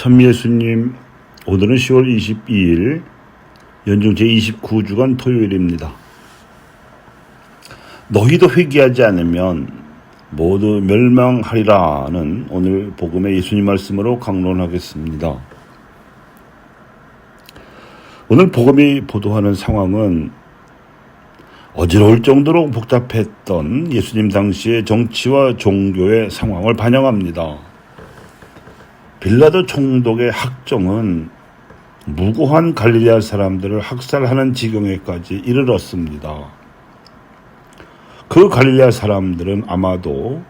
참 예수님, 오늘은 10월 22일 연중 제29주간 토요일입니다. 너희도 회개하지 않으면 모두 멸망하리라는 오늘 복음의 예수님 말씀으로 강론하겠습니다. 오늘 복음이 보도하는 상황은 어지러울 정도로 복잡했던 예수님 당시의 정치와 종교의 상황을 반영합니다. 빌라도 총독의 학정은 무고한 갈릴레아 사람들을 학살하는 지경에까지 이르렀습니다. 그 갈릴레아 사람들은 아마도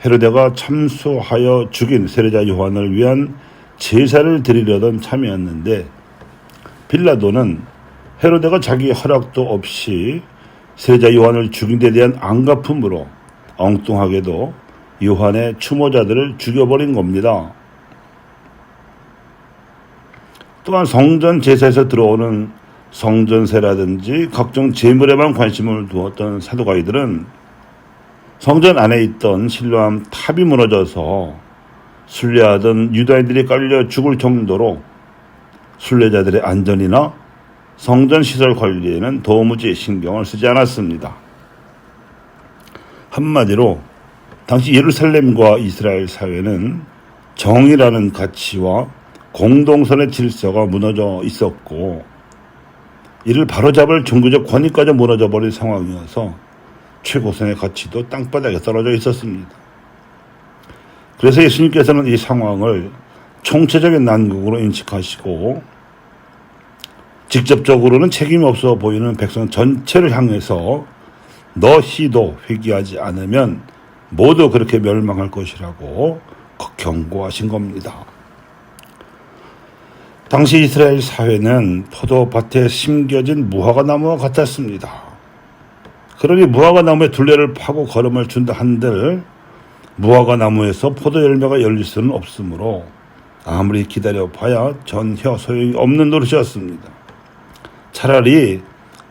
헤로데가 참수하여 죽인 세례자 요한을 위한 제사를 드리려던 참이었는데, 빌라도는 헤로데가 자기 허락도 없이 세례자 요한을 죽인 데 대한 안갚음으로 엉뚱하게도 요한의 추모자들을 죽여버린 겁니다. 또한 성전 제사에서 들어오는 성전세라든지 각종 제물에만 관심을 두었던 사두가이들은 성전 안에 있던 실로암 탑이 무너져서 순례하던 유다인들이 깔려 죽을 정도로 순례자들의 안전이나 성전 시설 관리에는 도무지 신경을 쓰지 않았습니다. 한마디로 당시 예루살렘과 이스라엘 사회는 정의라는 가치와 공동선의 질서가 무너져 있었고, 이를 바로잡을 종교적 권위까지 무너져버린 상황이어서 최고선의 가치도 땅바닥에 떨어져 있었습니다. 그래서 예수님께서는 이 상황을 총체적인 난국으로 인식하시고 직접적으로는 책임이 없어 보이는 백성 전체를 향해서 너희도 회개하지 않으면 모두 그렇게 멸망할 것이라고 경고하신 겁니다. 당시 이스라엘 사회는 포도밭에 심겨진 무화과 나무와 같았습니다. 그러니 무화과 나무에 둘레를 파고 걸음을 준다 한들 무화과 나무에서 포도 열매가 열릴 수는 없으므로 아무리 기다려봐야 전혀 소용이 없는 노릇이었습니다. 차라리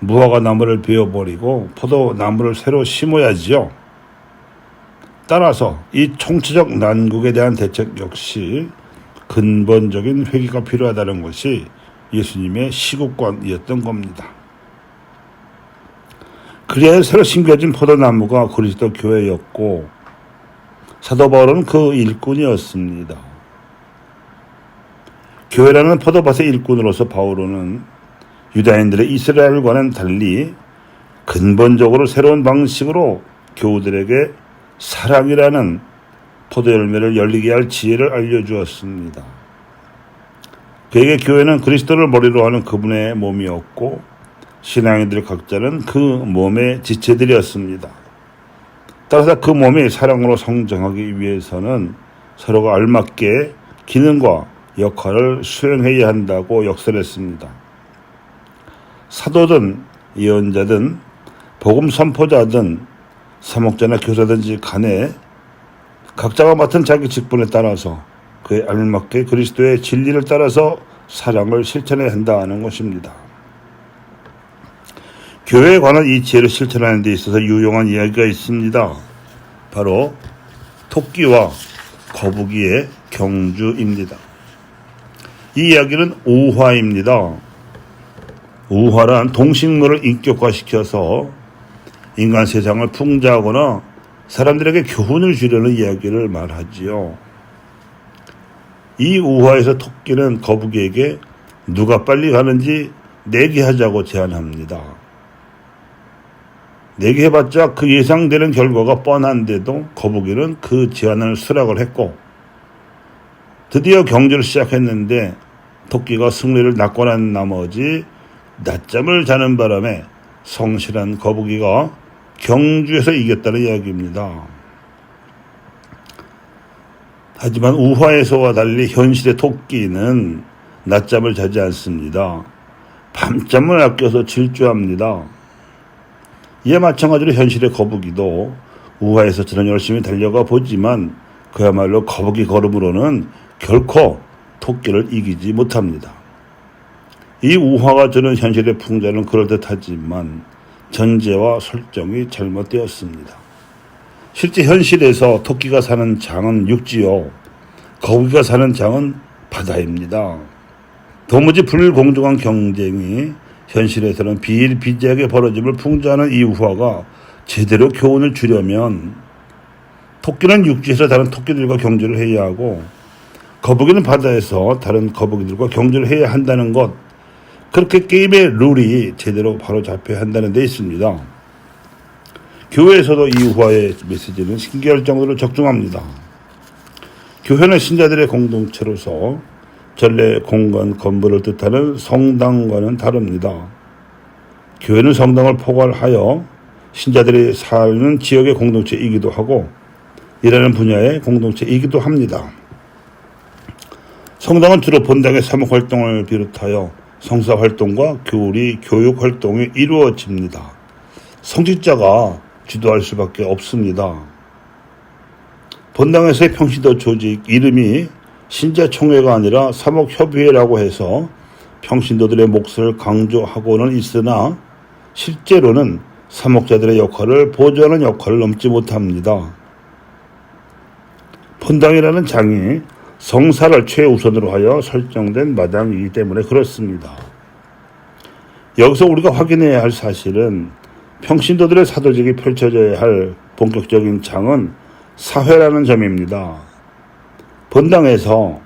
무화과 나무를 베어버리고 포도나무를 새로 심어야지요. 따라서 이 총체적 난국에 대한 대책 역시 근본적인 회개가 필요하다는 것이 예수님의 시국관이었던 겁니다. 그래야 새로 심겨진 포도나무가 그리스도 교회였고, 사도 바울은 그 일꾼이었습니다. 교회라는 포도밭의 일꾼으로서 바울은 유다인들의 이스라엘과는 달리 근본적으로 새로운 방식으로 교우들에게 사랑이라는 포도 열매를 열리게 할 지혜를 알려주었습니다. 그에게 교회는 그리스도를 머리로 하는 그분의 몸이었고, 신앙인들 각자는 그 몸의 지체들이었습니다. 따라서 그 몸이 사랑으로 성장하기 위해서는 서로가 알맞게 기능과 역할을 수행해야 한다고 역설했습니다. 사도든 예언자든 복음 선포자든 사목자나 교사든지 간에 각자가 맡은 자기 직분에 따라서 그에 알맞게 그리스도의 진리를 따라서 사랑을 실천해야 한다는 것입니다. 교회에 관한 이 지혜를 실천하는 데 있어서 유용한 이야기가 있습니다. 바로 토끼와 거북이의 경주입니다. 이 이야기는 우화입니다. 우화란 동식물을 인격화시켜서 인간 세상을 풍자하거나 사람들에게 교훈을 주려는 이야기를 말하지요. 이 우화에서 토끼는 거북이에게 누가 빨리 가는지 내기하자고 제안합니다. 내기해봤자 그 예상되는 결과가 뻔한데도 거북이는 그 제안을 수락을 했고, 드디어 경주를 시작했는데 토끼가 승리를 낙관한 나머지 낮잠을 자는 바람에 성실한 거북이가 경주에서 이겼다는 이야기입니다. 하지만 우화에서와 달리 현실의 토끼는 낮잠을 자지 않습니다. 밤잠을 아껴서 질주합니다. 이에 마찬가지로 현실의 거북이도 우화에서처럼 열심히 달려가 보지만 그야말로 거북이 걸음으로는 결코 토끼를 이기지 못합니다. 이 우화가 주는 현실의 풍자는 그럴듯하지만 전제와 설정이 잘못되었습니다. 실제 현실에서 토끼가 사는 장은 육지요, 거북이가 사는 장은 바다입니다. 도무지 불공정한 경쟁이 현실에서는 비일비재하게 벌어짐을 풍자하는 이 우화가 제대로 교훈을 주려면 토끼는 육지에서 다른 토끼들과 경주를 해야 하고 거북이는 바다에서 다른 거북이들과 경주를 해야 한다는 것, 그렇게 게임의 룰이 제대로 바로 잡혀야 한다는 데 있습니다. 교회에서도 이 우화의 메시지는 신기할 정도로 적중합니다. 교회는 신자들의 공동체로서 전례 공간 건물을 뜻하는 성당과는 다릅니다. 교회는 성당을 포괄하여 신자들이 사는 지역의 공동체이기도 하고 일하는 분야의 공동체이기도 합니다. 성당은 주로 본당의 사목활동을 비롯하여 성사활동과 교리, 교육활동이 이루어집니다. 성직자가 주도할 수밖에 없습니다. 본당에서의 평신도 조직 이름이 신자총회가 아니라 사목협의회라고 해서 평신도들의 몫을 강조하고는 있으나 실제로는 사목자들의 역할을 보조하는 역할을 넘지 못합니다. 본당이라는 장이 성사를 최우선으로 하여 설정된 마당이기 때문에 그렇습니다. 여기서 우리가 확인해야 할 사실은 평신도들의 사도직이 펼쳐져야 할 본격적인 장은 사회라는 점입니다. 본당에서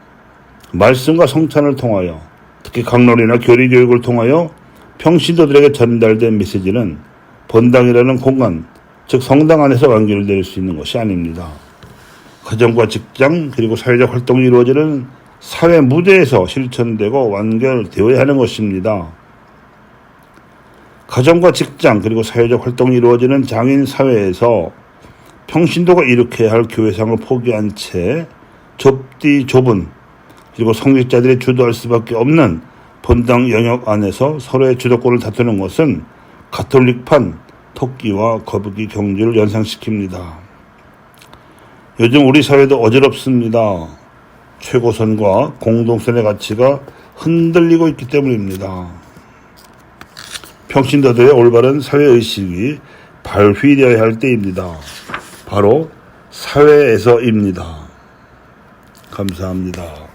말씀과 성찬을 통하여 특히 강론이나 교리교육을 통하여 평신도들에게 전달된 메시지는 본당이라는 공간, 즉 성당 안에서 완결될 수 있는 것이 아닙니다. 가정과 직장 그리고 사회적 활동이 이루어지는 사회 무대에서 실천되고 완결되어야 하는 것입니다. 가정과 직장 그리고 사회적 활동이 이루어지는 장인 사회에서 평신도가 일으켜야 할 교회상을 포기한 채 좁디 좁은 그리고 성직자들이 주도할 수밖에 없는 본당 영역 안에서 서로의 주도권을 다투는 것은 가톨릭판 토끼와 거북이 경주를 연상시킵니다. 요즘 우리 사회도 어지럽습니다. 최고선과 공동선의 가치가 흔들리고 있기 때문입니다. 평신도들의 올바른 사회의식이 발휘되어야 할 때입니다. 바로 사회에서입니다. 감사합니다.